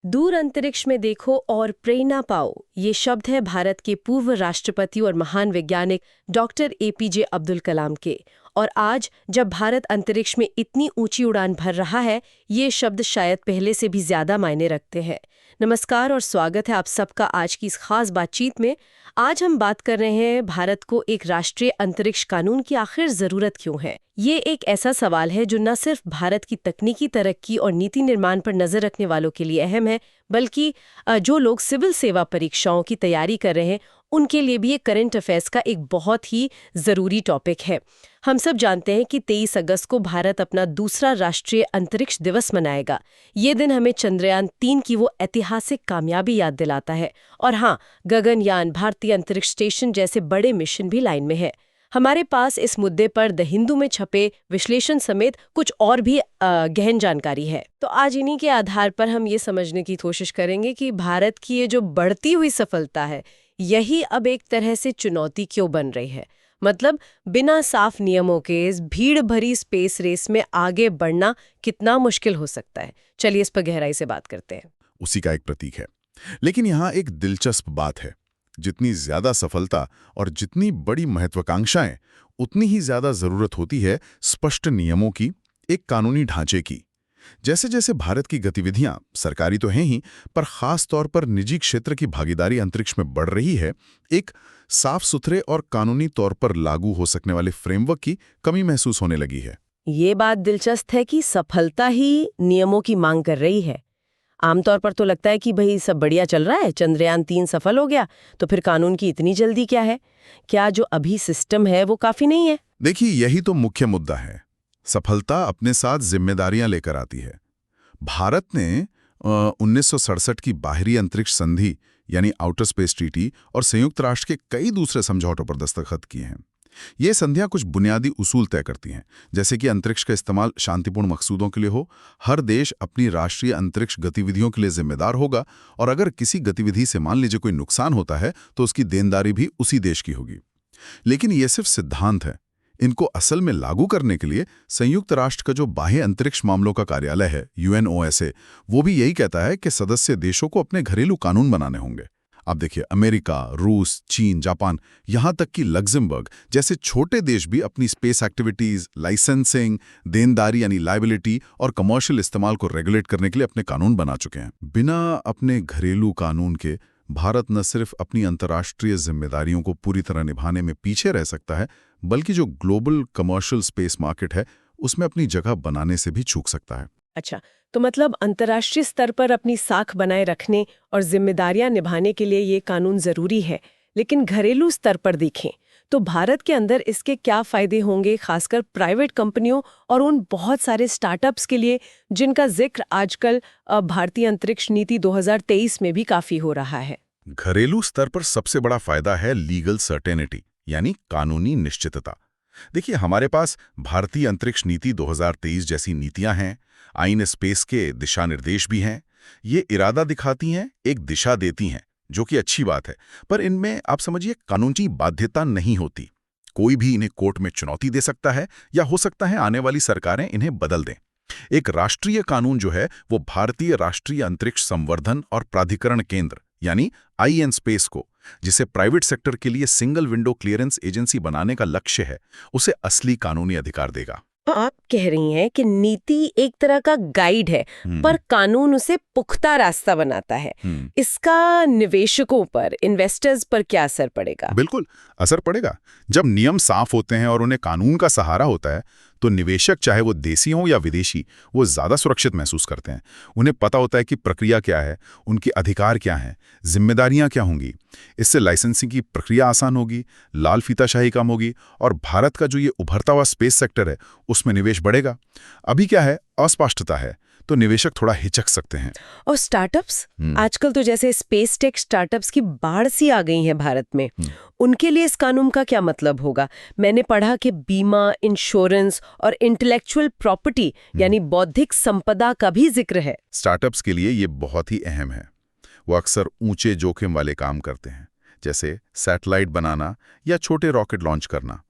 दूर अंतरिक्ष में देखो और प्रेरणा पाओ, ये शब्द है भारत के पूर्व राष्ट्रपति और महान वैज्ञानिक डॉक्टर एपीजे अब्दुल कलाम के। और आज जब भारत अंतरिक्ष में इतनी ऊंची उड़ान भर रहा है, ये शब्द शायद पहले से भी ज्यादा मायने रखते हैं। नमस्कार और स्वागत है आप सबका आज की इस खास बातचीत में। आज हम बात कर रहे हैं भारत को एक राष्ट्रीय अंतरिक्ष कानून की आखिर जरूरत क्यों है। ये एक ऐसा सवाल है जो न सिर्फ भारत की तकनीकी तरक्की और नीति निर्माण पर नजर रखने वालों के लिए अहम है, बल्कि जो लोग सिविल सेवा परीक्षाओं की तैयारी कर रहे हैं उनके लिए भी ये करंट अफेयर्स का एक बहुत ही ज़रूरी टॉपिक है। हम सब जानते हैं कि 23 अगस्त को भारत अपना दूसरा राष्ट्रीय अंतरिक्ष दिवस मनाएगा। ये दिन हमें चंद्रयान 3 की वो ऐतिहासिक कामयाबी याद दिलाता है। और हाँ, गगनयान, भारतीय अंतरिक्ष स्टेशन जैसे बड़े मिशन भी लाइन में है। हमारे पास इस मुद्दे पर द हिंदू में छपे विश्लेषण समेत कुछ और भी गहन जानकारी है। तो आज इन्हीं के आधार पर हम ये समझने की कोशिश करेंगे कि भारत की ये जो बढ़ती हुई सफलता है, यही अब एक तरह से चुनौती क्यों बन रही है। मतलब बिना साफ नियमों के इस भीड़ भरी स्पेस रेस में आगे बढ़ना कितना मुश्किल हो सकता है। चलिए इस पर गहराई से बात करते हैं। उसी का एक प्रतीक है। लेकिन यहाँ एक दिलचस्प बात है, जितनी ज्यादा सफलता और जितनी बड़ी महत्वाकांक्षाएं, उतनी ही ज्यादा जरूरत होती है स्पष्ट नियमों की, एक कानूनी ढांचे की। जैसे जैसे भारत की गतिविधियां सरकारी तो हैं ही, पर खास तौर पर निजी क्षेत्र की भागीदारी अंतरिक्ष में बढ़ रही है, एक साफ सुथरे और कानूनी तौर पर लागू हो सकने वाले फ्रेमवर्क की कमी महसूस होने लगी है। ये बात दिलचस्प है कि सफलता ही नियमों की मांग कर रही है। आमतौर पर तो लगता है कि भाई सब बढ़िया चल रहा है, चंद्रयान 3 सफल हो गया, तो फिर कानून की इतनी जल्दी क्या है? क्या जो अभी सिस्टम है वो काफी नहीं है? देखिए, यही तो मुख्य मुद्दा है। सफलता अपने साथ जिम्मेदारियां लेकर आती है। भारत ने 1967 की बाहरी अंतरिक्ष संधि यानी आउटर स्पेस ट्रीटी और संयुक्त राष्ट्र के कई दूसरे समझौतों पर दस्तखत किए हैं। ये संधियां कुछ बुनियादी उसूल तय करती हैं, जैसे कि अंतरिक्ष का इस्तेमाल शांतिपूर्ण मकसूदों के लिए हो, हर देश अपनी राष्ट्रीय अंतरिक्ष गतिविधियों के लिए जिम्मेदार होगा, और अगर किसी गतिविधि से मान लीजिए कोई नुकसान होता है तो उसकी देनदारी भी उसी देश की होगी। लेकिन ये सिर्फ सिद्धांत है। इनको असल में लागू करने के लिए संयुक्त राष्ट्र का जो बाह्य अंतरिक्ष मामलों का कार्यालय है, UNOSA, वो भी यही कहता है कि सदस्य देशों को अपने घरेलू कानून बनाने होंगे। आप देखिए, अमेरिका, रूस, चीन, जापान, यहां तक कि लग्जमबर्ग जैसे छोटे देश भी अपनी स्पेस एक्टिविटीज, लाइसेंसिंग, देनदारी यानी लायबिलिटी और कमर्शियल इस्तेमाल को रेगुलेट करने के लिए अपने कानून बना चुके हैं। बिना अपने घरेलू कानून के भारत न सिर्फ अपनी अंतर्राष्ट्रीय जिम्मेदारियों को पूरी तरह निभाने में पीछे रह सकता है, बल्कि जो ग्लोबल कमर्शियल स्पेस मार्केट है उसमें अपनी जगह बनाने से भी चूक सकता है। अच्छा, तो मतलब अंतर्राष्ट्रीय स्तर पर अपनी साख बनाए रखने और जिम्मेदारियां निभाने के लिए ये कानून जरूरी है, लेकिन घरेलू स्तर पर देखें तो भारत के अंदर इसके क्या फायदे होंगे, खासकर प्राइवेट कंपनियों और उन बहुत सारे स्टार्टअप्स के लिए जिनका जिक्र आजकल भारतीय अंतरिक्ष नीति 2023 में भी काफी हो रहा है। घरेलू स्तर पर सबसे बड़ा फायदा है लीगल सर्टेनिटी यानी कानूनी निश्चितता। देखिए, हमारे पास भारतीय अंतरिक्ष नीति 2023 जैसी नीतियां हैं, आईएन स्पेस के दिशा निर्देश भी हैं। ये इरादा दिखाती हैं, एक दिशा देती हैं, जो कि अच्छी बात है, पर इनमें आप समझिए कानूनी बाध्यता नहीं होती। कोई भी इन्हें कोर्ट में चुनौती दे सकता है, या हो सकता है आने वाली सरकारें इन्हें बदल दें। एक राष्ट्रीय कानून जो है वो भारतीय राष्ट्रीय अंतरिक्ष संवर्धन और प्राधिकरण केंद्र यानी आईएन स्पेस को, जिसे प्राइवेट सेक्टर के लिए सिंगल विंडो क्लियरेंस एजेंसी बनाने का लक्ष्य है, उसे असली कानूनी अधिकार देगा। आप कह रही हैं कि नीति एक तरह का गाइड है, पर कानून उसे पुख्ता रास्ता बनाता है। इसका निवेशकों पर, इन्वेस्टर्स पर क्या असर पड़ेगा? बिल्कुल असर पड़ेगा। जब नियम साफ होते हैं और उन्हें कानून का सहारा होता है, तो निवेशक, चाहे वो देसी हों या विदेशी, वो ज्यादा सुरक्षित महसूस करते हैं। उन्हें पता होता है कि प्रक्रिया क्या है, उनके अधिकार क्या हैं, जिम्मेदारियां क्या होंगी। इससे लाइसेंसिंग की प्रक्रिया आसान होगी, लाल फीताशाही कम होगी, और भारत का जो ये उभरता हुआ स्पेस सेक्टर है उसमें निवेश बढ़ेगा। अभी क्या है, अस्पष्टता है, तो निवेशक थोड़ा हिचक सकते हैं। और स्टार्टअप्स, आजकल तो जैसे स्पेस टेक स्टार्टअप्स की बाढ़ सी आ गई है भारत में, उनके लिए इस कानून का क्या मतलब होगा? मैंने पढ़ा कि बीमा, इंश्योरेंस और इंटेलेक्चुअल प्रॉपर्टी यानी बौद्धिक संपदा का भी जिक्र है। स्टार्टअप्स के लिए ये बहुत ही अहम है। वो अक्सर ऊंचे जोखिम वाले काम करते हैं, जैसे सैटेलाइट बनाना या छोटे रॉकेट लॉन्च करना।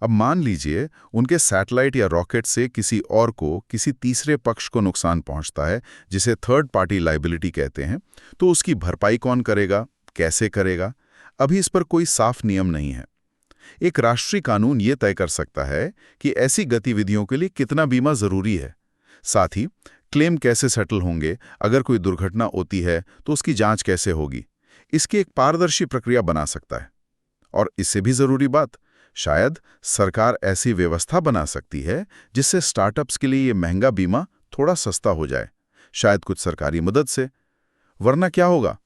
अब मान लीजिए उनके सैटेलाइट या रॉकेट से किसी और को, किसी तीसरे पक्ष को नुकसान पहुंचता है, जिसे थर्ड पार्टी लायबिलिटी कहते हैं, तो उसकी भरपाई कौन करेगा, कैसे करेगा? अभी इस पर कोई साफ नियम नहीं है। एक राष्ट्रीय कानून ये तय कर सकता है कि ऐसी गतिविधियों के लिए कितना बीमा जरूरी है। साथ ही क्लेम कैसे सेटल होंगे, अगर कोई दुर्घटना होती है तो उसकी जांच कैसे होगी, इसकी एक पारदर्शी प्रक्रिया बना सकता है। और इससे भी जरूरी बात, शायद सरकार ऐसी व्यवस्था बना सकती है जिससे स्टार्टअप्स के लिए ये महंगा बीमा थोड़ा सस्ता हो जाए, शायद कुछ सरकारी मदद से। वरना क्या होगा,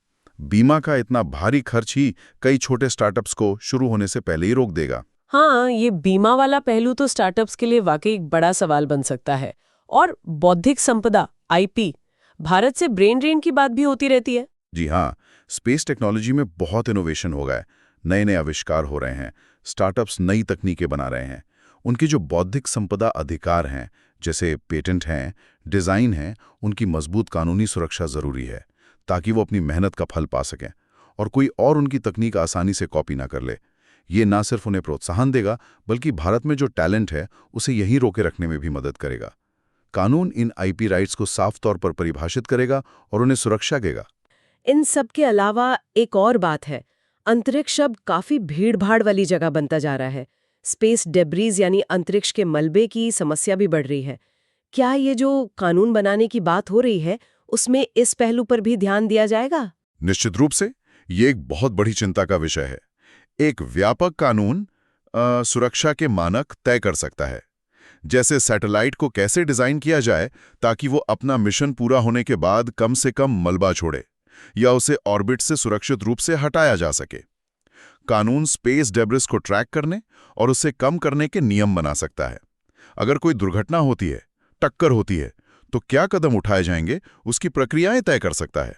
बीमा का इतना भारी खर्च ही कई छोटे स्टार्टअप्स को शुरू होने से पहले ही रोक देगा। हाँ, ये बीमा वाला पहलू तो स्टार्टअप्स के लिए वाकई एक बड़ा सवाल बन सकता है। और बौद्धिक संपदा आईपी, भारत से ब्रेन ड्रेन की बात भी होती रहती है। जी हाँ, स्पेस टेक्नोलॉजी में बहुत इनोवेशन हो गया है, नए नए आविष्कार हो रहे हैं, स्टार्टअप्स नई तकनीकें बना रहे हैं। उनकी जो बौद्धिक संपदा अधिकार हैं, जैसे पेटेंट हैं, डिज़ाइन हैं, उनकी मजबूत कानूनी सुरक्षा ज़रूरी है, ताकि वो अपनी मेहनत का फल पा सकें और कोई और उनकी तकनीक आसानी से कॉपी ना कर ले। ये ना सिर्फ उन्हें प्रोत्साहन देगा, बल्कि भारत में जो टैलेंट है उसे यहीं रोके रखने में भी मदद करेगा। कानून इन आईपी राइट्स को साफ तौर पर परिभाषित करेगा और उन्हें सुरक्षा देगा। इन सब के अलावा एक और बात है, अंतरिक्ष अब काफी भीड़-भाड़ वाली जगह बनता जा रहा है। स्पेस डेब्रीज यानी अंतरिक्ष के मलबे की समस्या भी बढ़ रही है। क्या ये जो कानून बनाने की बात हो रही है, उसमें इस पहलू पर भी ध्यान दिया जाएगा? निश्चित रूप से ये एक बहुत बड़ी चिंता का विषय है। एक व्यापक कानून सुरक्षा के मानक तय कर सकता है, जैसे सैटेलाइट को कैसे डिजाइन किया जाए ताकि वो अपना मिशन पूरा होने के बाद कम से कम मलबा छोड़े, या उसे ऑर्बिट से सुरक्षित रूप से हटाया जा सके। कानून स्पेस डेब्रिस को ट्रैक करने और उसे कम करने के नियम बना सकता है। अगर कोई दुर्घटना होती है, टक्कर होती है, तो क्या कदम उठाए जाएंगे, उसकी प्रक्रियाएं तय कर सकता है।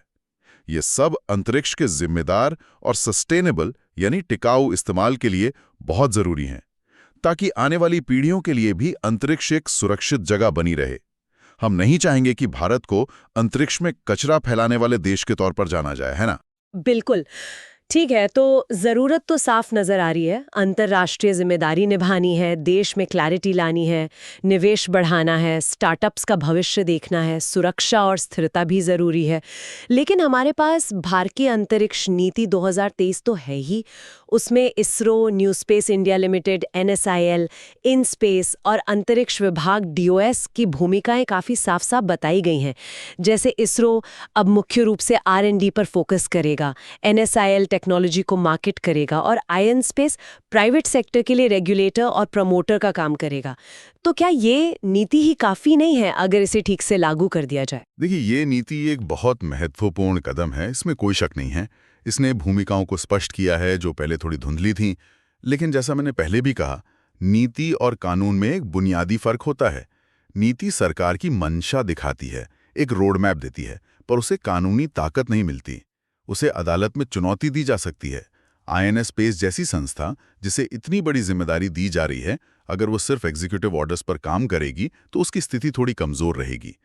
ये सब अंतरिक्ष के जिम्मेदार और सस्टेनेबल यानी टिकाऊ इस्तेमाल के लिए बहुत जरूरी हैं, ताकि आने वाली पीढ़ियों के लिए भी अंतरिक्ष एक सुरक्षित जगह बनी रहे। हम नहीं चाहेंगे कि भारत को अंतरिक्ष में कचरा फैलाने वाले देश के तौर पर जाना जाए, है ना? बिल्कुल। ठीक है, तो ज़रूरत तो साफ नज़र आ रही है। अंतर्राष्ट्रीय जिम्मेदारी निभानी है, देश में क्लैरिटी लानी है, निवेश बढ़ाना है, स्टार्टअप्स का भविष्य देखना है, सुरक्षा और स्थिरता भी ज़रूरी है। लेकिन हमारे पास भारतीय अंतरिक्ष नीति 2023 तो है ही। उसमें ISRO, new space India limited, NSIL, in space और अंतरिक्ष विभाग DOS की भूमिकाएं काफ़ी साफ-साफ बताई गई हैं। जैसे इसरो अब मुख्य रूप से R&D पर फोकस करेगा, NSIL टेक्नोलॉजी को मार्केट करेगा और आयन स्पेस प्राइवेट सेक्टर के लिए रेगुलेटर और प्रमोटर का काम करेगा। तो क्या ये नीति ही काफ़ी नहीं है अगर इसे ठीक से लागू कर दिया जाए? देखिए, ये नीति एक बहुत महत्वपूर्ण कदम है, इसमें कोई शक नहीं है। इसने भूमिकाओं को स्पष्ट किया है जो पहले थोड़ी धुंधली थीं। लेकिन जैसा मैंने पहले भी कहा, नीति और कानून में एक बुनियादी फर्क होता है। नीति सरकार की मंशा दिखाती है, एक रोड मैप देती है, पर उसे कानूनी ताकत नहीं मिलती। उसे अदालत में चुनौती दी जा सकती है। INS स्पेस जैसी संस्था, जिसे इतनी बड़ी जिम्मेदारी दी जा रही है, अगर वो सिर्फ एग्जीक्यूटिव ऑर्डर्स पर काम करेगी तो उसकी स्थिति थोड़ी कमजोर रहेगी।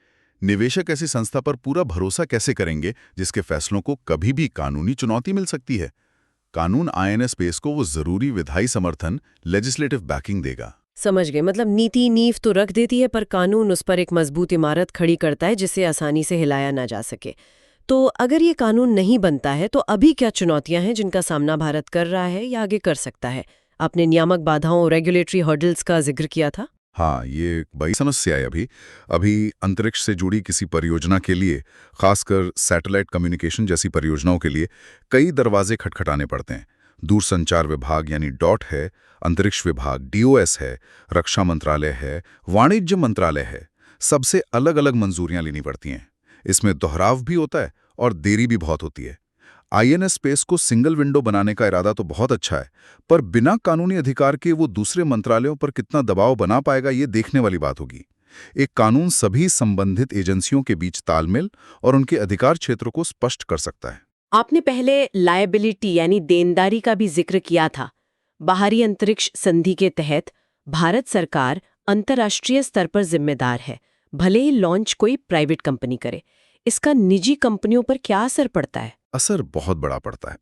निवेशक ऐसी संस्था पर पूरा भरोसा कैसे करेंगे जिसके फैसलों को कभी भी कानूनी चुनौती मिल सकती है? कानून INS स्पेस को वो जरूरी विधायी समर्थन, लेजिस्लेटिव बैकिंग देगा। समझ गए। मतलब नीति नींव तो रख देती है, पर कानून उस पर एक मजबूत इमारत खड़ी करता है जिसे आसानी से हिलाया ना जा सके। तो अगर ये कानून नहीं बनता है तो अभी क्या चुनौतियां हैं जिनका सामना भारत कर रहा है या आगे कर सकता है? आपने नियामक बाधाओं, रेगुलेटरी हर्डल्स का जिक्र किया था। हाँ, ये एक बड़ी समस्या है। अभी अंतरिक्ष से जुड़ी किसी परियोजना के लिए, खासकर सैटेलाइट कम्युनिकेशन जैसी परियोजनाओं के लिए, कई दरवाजे खटखटाने पड़ते हैं। दूरसंचार विभाग यानी डॉट है, अंतरिक्ष विभाग DOS है, रक्षा मंत्रालय है, वाणिज्य मंत्रालय है। सबसे अलग अलग मंजूरियां लेनी पड़ती हैं। इसमें दोहराव भी होता है और देरी भी बहुत होती है। INS स्पेस को सिंगल विंडो बनाने का इरादा तो बहुत अच्छा है, पर बिना कानूनी अधिकार के वो दूसरे मंत्रालयों पर कितना दबाव बना पाएगा, ये देखने वाली बात होगी। एक कानून सभी संबंधित एजेंसियों के बीच तालमेल और उनके अधिकार क्षेत्रों को स्पष्ट कर सकता है। आपने पहले लायबिलिटी यानी देनदारी का भी जिक्र किया था। बाहरी अंतरिक्ष संधि के तहत भारत सरकार अंतर्राष्ट्रीय स्तर पर जिम्मेदार है, भले ही लॉन्च कोई प्राइवेट कंपनी करे। इसका निजी कंपनियों पर क्या असर पड़ता है? असर बहुत बड़ा पड़ता है,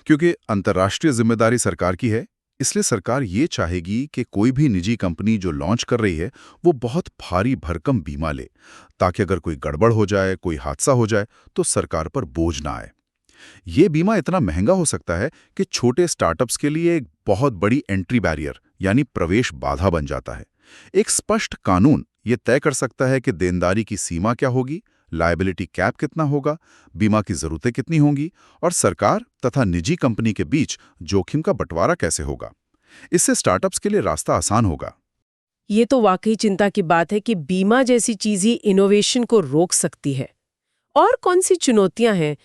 क्योंकि अंतर्राष्ट्रीय जिम्मेदारी सरकार की है, इसलिए सरकार ये चाहेगी कि कोई भी निजी कंपनी जो लॉन्च कर रही है वो बहुत भारी भरकम बीमा ले, ताकि अगर कोई गड़बड़ हो जाए, कोई हादसा हो जाए तो सरकार पर बोझ ना आए। ये बीमा इतना महंगा हो सकता है कि छोटे स्टार्टअप्स के लिए एक बहुत बड़ी एंट्री बैरियर यानी प्रवेश बाधा बन जाता है। एक स्पष्ट कानून ये तय कर सकता है कि देनदारी की सीमा क्या होगी, लायबिलिटी कैप कितना होगा, बीमा की जरूरतें कितनी होंगी और सरकार तथा निजी कंपनी के बीच जोखिम का बंटवारा कैसे होगा। इससे स्टार्टअप्स के लिए रास्ता आसान होगा। ये तो वाकई चिंता की बात है कि बीमा जैसी चीज ही इनोवेशन को रोक सकती है। और कौन सी चुनौतियां हैं?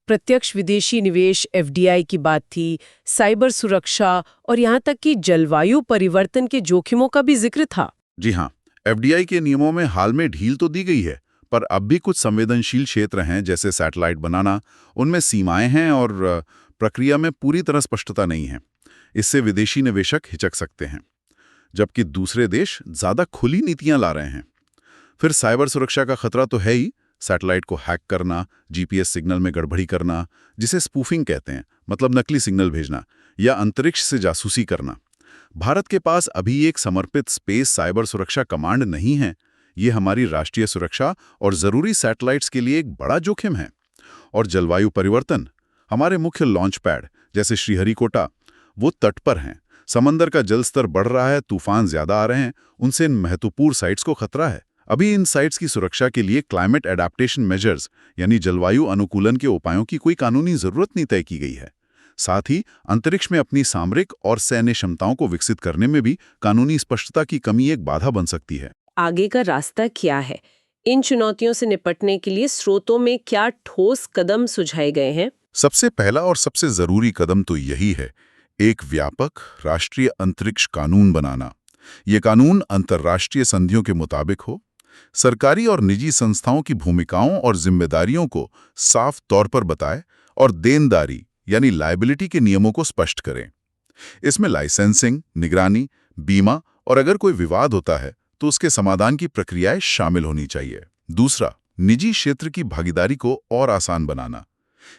प्रत्यक्ष विदेशी निवेश एफडीआई की बात थी, साइबर सुरक्षा और यहाँ तक कि जलवायु परिवर्तन के जोखिमों का भी जिक्र था। जी हाँ, एफडीआई के नियमों में हाल में ढील तो दी गई है, पर अब भी कुछ संवेदनशील क्षेत्र हैं जैसे सैटेलाइट बनाना, उनमें सीमाएं हैं और प्रक्रिया में पूरी तरह स्पष्टता नहीं है। इससे विदेशी निवेशक हिचक सकते हैं, जबकि दूसरे देश ज्यादा खुली नीतियां ला रहे हैं। फिर साइबर सुरक्षा का खतरा तो है ही, सैटेलाइट को हैक करना, जीपीएस सिग्नल में गड़बड़ी करना, जिसे स्पूफिंग कहते हैं, मतलब नकली सिग्नल भेजना, या अंतरिक्ष से जासूसी करना। भारत के पास अभी एक समर्पित स्पेस साइबर सुरक्षा कमांड नहीं है। ये हमारी राष्ट्रीय सुरक्षा और जरूरी सैटेलाइट्स के लिए एक बड़ा जोखिम है। और जलवायु परिवर्तन, हमारे मुख्य लॉन्च पैड जैसे श्रीहरिकोटा वो तट पर हैं, समंदर का जल स्तर बढ़ रहा है, तूफान ज्यादा आ रहे हैं, उनसे इन महत्वपूर्ण साइट्स को खतरा है। अभी इन साइट्स की सुरक्षा के लिए क्लाइमेट एडेप्टेशन मेजर्स यानी जलवायु अनुकूलन के उपायों की कोई कानूनी जरूरत नहीं तय की गई है। साथ ही अंतरिक्ष में अपनी सामरिक और सैन्य क्षमताओं को विकसित करने में भी कानूनी स्पष्टता की कमी एक बाधा बन सकती है। आगे का रास्ता क्या है? इन चुनौतियों से निपटने के लिए स्रोतों में क्या ठोस कदम सुझाए गए हैं? सबसे पहला और सबसे जरूरी कदम तो यही है, एक व्यापक राष्ट्रीय अंतरिक्ष कानून बनाना। ये कानून अंतर्राष्ट्रीय संधियों के मुताबिक हो, सरकारी और निजी संस्थाओं की भूमिकाओं और जिम्मेदारियों को साफ तौर पर बताए और देनदारी यानी लायबिलिटी के नियमों को स्पष्ट करें। इसमें लाइसेंसिंग, निगरानी, बीमा और अगर कोई विवाद होता है तो उसके समाधान की प्रक्रियाएं शामिल होनी चाहिए। दूसरा, निजी क्षेत्र की भागीदारी को और आसान बनाना।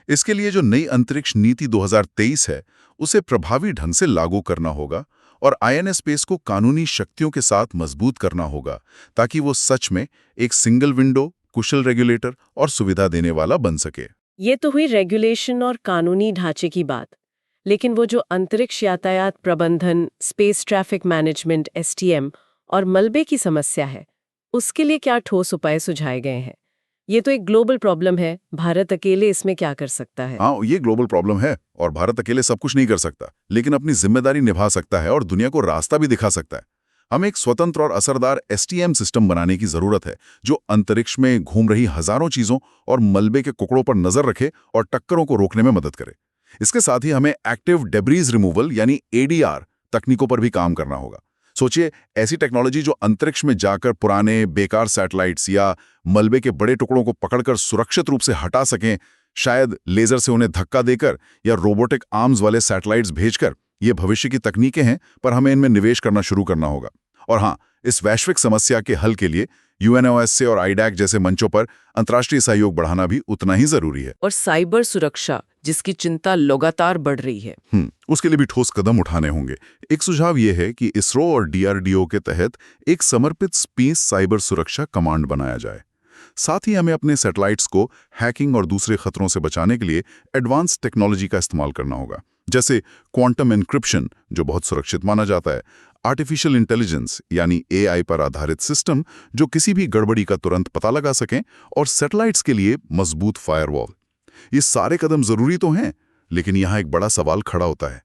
इसके लिए जो नई अंतरिक्ष नीति 2023 है, उसे प्रभावी ढंग से लागू करना होगा और आईएनएस स्पेस को कानूनी शक्तियों के साथ मजबूत करना होगा, ताकि वो सच में एक सिंगल विंडो, कुशल रेगुलेटर और सुविधा देने वाला बन सके। ये तो हुई रेगुलेशन और कानूनी ढांचे की बात, लेकिन वो जो अंतरिक्ष यातायात प्रबंधन, स्पेस ट्रैफिक मैनेजमेंट (STM) और मलबे की समस्या है, उसके लिए क्या ठोस उपाय सुझाए गए हैं? ये तो एक ग्लोबल प्रॉब्लम है, भारत अकेले इसमें क्या कर सकता है? हाँ, ये ग्लोबल प्रॉब्लम है और भारत अकेले सब कुछ नहीं कर सकता, लेकिन अपनी जिम्मेदारी निभा सकता है और दुनिया को रास्ता भी दिखा सकता है। हमें एक स्वतंत्र और असरदार STM सिस्टम बनाने की जरूरत है, जो अंतरिक्ष में घूम रही हजारों चीजों और मलबे के टुकड़ों पर नजर रखे और टक्करों को रोकने में मदद करे। इसके साथ ही हमें एक्टिव डेब्रीज रिमूवल यानी ADR तकनीकों पर भी काम करना होगा। सोचिए, ऐसी टेक्नोलॉजी जो अंतरिक्ष में जाकर पुराने बेकार सैटेलाइट्स या मलबे के बड़े टुकड़ों को पकड़कर सुरक्षित रूप से हटा सकें, शायद लेजर से उन्हें धक्का देकर या रोबोटिक आर्म्स वाले सैटेलाइट्स भेजकर। ये भविष्य की तकनीकें हैं, पर हमें इनमें निवेश करना शुरू करना होगा। और हाँ, इस वैश्विक समस्या के हल के लिए UNOSA और IDAC जैसे मंचों पर अंतर्राष्ट्रीय सहयोग बढ़ाना भी उतना ही जरूरी है। और साइबर सुरक्षा, जिसकी चिंता लगातार बढ़ रही है, उसके लिए भी ठोस कदम उठाने होंगे। एक सुझाव यह है कि इसरो और DRDO के तहत एक समर्पित स्पेस साइबर सुरक्षा कमांड बनाया जाए। साथ ही हमें अपने सैटेलाइट्स को हैकिंग और दूसरे खतरों से बचाने के लिए एडवांस टेक्नोलॉजी का इस्तेमाल करना होगा, जैसे क्वांटम एन्क्रिप्शन जो बहुत सुरक्षित माना जाता है, आर्टिफिशियल इंटेलिजेंस यानी AI पर आधारित सिस्टम जो किसी भी गड़बड़ी का तुरंत पता लगा सकें, और सैटेलाइट्स के लिए मजबूत फायरवॉल। ये सारे कदम जरूरी तो हैं, लेकिन यहाँ एक बड़ा सवाल खड़ा होता है,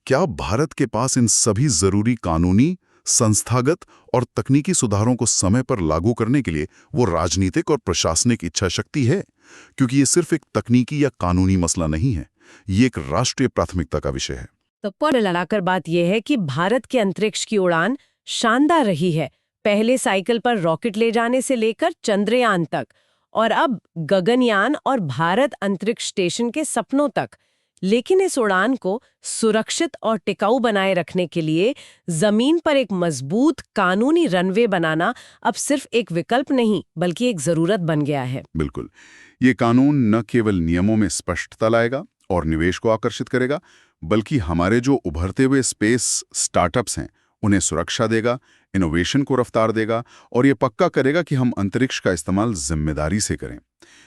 क्या भारत के पास इन सभी जरूरी कानूनी, संस्थागत और तकनीकी सुधारों को समय पर लागू करने के लिए वो राजनीतिक और प्रशासनिक इच्छा शक्ति है? क्योंकि ये सिर्फ एक तकनीकी या कानूनी मसला नहीं है, ये एक राष्ट्रीय प्राथमिकता का विषय है। तो पर लड़ाकर बात यह है कि भारत के अंतरिक्ष की उड़ान शानदार रही है, पहले साइकिल पर रॉकेट ले जाने से लेकर चंद्रयान तक, और अब गगनयान और भारत अंतरिक्ष स्टेशन के सपनों तक। लेकिन इस उड़ान को सुरक्षित और टिकाऊ बनाए रखने के लिए जमीन पर एक मजबूत कानूनी रनवे बनाना अब सिर्फ एक विकल्प नहीं, बल्कि एक जरूरत बन गया है। बिल्कुल, ये कानून न केवल नियमों में स्पष्टता लाएगा और निवेश को आकर्षित करेगा, बल्कि हमारे जो उभरते हुए स्पेस स्टार्टअप्स हैं उन्हें सुरक्षा देगा, इनोवेशन को रफ्तार देगा और ये पक्का करेगा कि हम अंतरिक्ष का इस्तेमाल जिम्मेदारी से करें।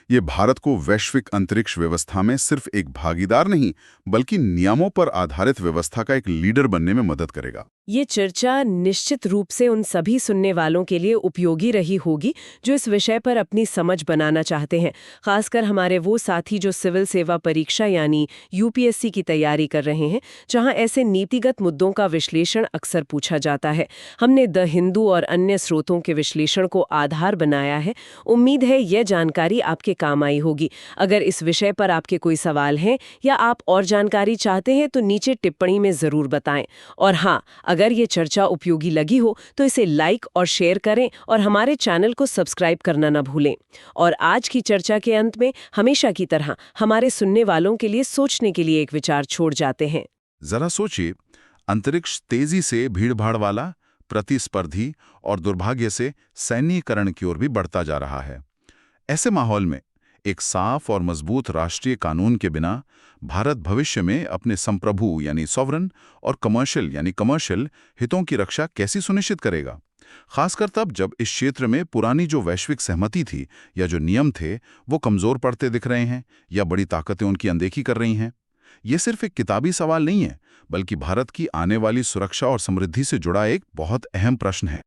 ये भारत को वैश्विक अंतरिक्ष व्यवस्था में सिर्फ एक भागीदार नहीं, बल्कि नियमों पर आधारित व्यवस्था का एक लीडर बनने में मदद करेगा। ये चर्चा निश्चित रूप से उन सभी सुनने वालों के लिए उपयोगी रही होगी जो इस विषय पर अपनी समझ बनाना चाहते हैं, खासकर हमारे वो साथी जो सिविल सेवा परीक्षा यानी यूपीएससी की तैयारी कर रहे हैं, जहां ऐसे नीतिगत मुद्दों का विश्लेषण अक्सर पूछा जाता है। हमने द हिंदू और अन्य स्रोतों के विश्लेषण को आधार बनाया है। उम्मीद है यह जानकारी आपके काम आई होगी। अगर इस विषय पर आपके कोई सवाल हैं या आप और जानकारी चाहते हैं तो नीचे टिप्पणी में ज़रूर बताएं। और हाँ, अगर ये चर्चा उपयोगी लगी हो तो इसे लाइक और शेयर करें और हमारे चैनल को सब्सक्राइब करना न भूलें। और आज की चर्चा के अंत में हमेशा की तरह हमारे सुनने वालों के लिए सोचने के लिए एक विचार छोड़ जाते हैं। जरा सोचिए, अंतरिक्ष तेजी से भीड़भाड़ वाला, प्रतिस्पर्धी और दुर्भाग्य से सैन्यीकरण की ओर भी बढ़ता जा रहा है। ऐसे माहौल में एक साफ और मजबूत राष्ट्रीय कानून के बिना भारत भविष्य में अपने संप्रभु यानी सॉवरन और कमर्शियल हितों की रक्षा कैसे सुनिश्चित करेगा, खासकर तब जब इस क्षेत्र में पुरानी जो वैश्विक सहमति थी या जो नियम थे वो कमजोर पड़ते दिख रहे हैं या बड़ी ताकतें उनकी अनदेखी कर रही हैं। ये सिर्फ एक किताबी सवाल नहीं है, बल्कि भारत की आने वाली सुरक्षा और समृद्धि से जुड़ा एक बहुत अहम प्रश्न है।